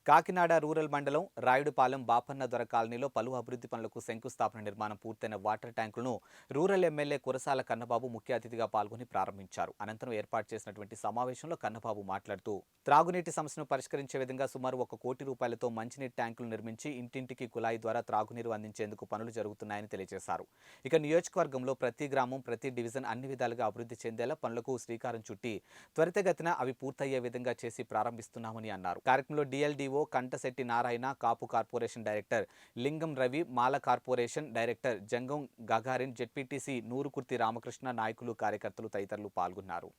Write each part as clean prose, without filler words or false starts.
Kakinada rural మండలం రాయుడుపాలెం బాపన్న దొర కాలనీలో పలు అభివృద్ధి పనులకు శంకుస్థాపన నిర్మాణం పూర్తయిన వాటర్ ట్యాంకులను రూరల్ ఎమ్మెల్యే కురసాల కన్నబాబు ముఖ్య అతిథిగా పాల్గొని ప్రారంభించారు. అనంతరం ఏర్పాటు చేసినటువంటి సమావేశంలో కన్నబాబు మాట్లాడుతూ త్రాగునీటి సమస్యను పరిష్కరించే విధంగా సుమారు 1 కోటి రూపాయలతో మంచినీటి ట్యాంకులు నిర్మించి ఇంటింటికి కుళాయి ద్వారా త్రాగునీరు అందించేందుకు పనులు జరుగుతున్నాయని తెలియజేశారు. ఇక నియోజకవర్గంలో ప్రతి గ్రామం ప్రతి డివిజన్ అన్ని విధాలుగా అభివృద్ధి చెందేలా పనులకు శ్రీకారం చుట్టి త్వరితగతిన అవి పూర్తయ్యే విధంగా చేసి ప్రారంభిస్తున్నామని అన్నారు. కార్యక్రమంలో డిఎల్డీఓ కంటశెట్టి నారాయణ, కాపు కార్పొరేషన్ డైరెక్టర్ లింగం రవి, మాల కార్పొరేషన్ డైరెక్టర్ జంగం గగారిన్, జెడ్పీటీసీ నూరుకుర్తి రామకృష్ణ, నాయకులు, కార్యకర్తలు తదితరులు పాల్గొన్నారు.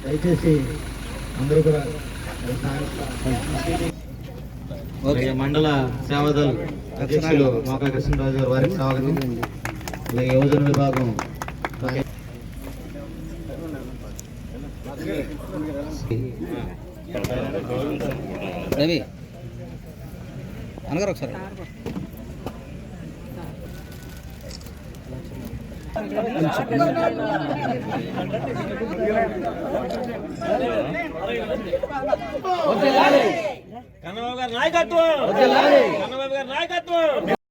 దయచేసి అందరూ కూడా మండల సేవాదల్ అధ్యక్షులు మోకా కృష్ణరాజు గారు వారికి స్వాగతం. అలాగే యువజన విభాగం రవి అనగారు ఒకసారి కన్నబాబు గారి నాయకత్వం, కన్నబాబు గారి నాయకత్వం.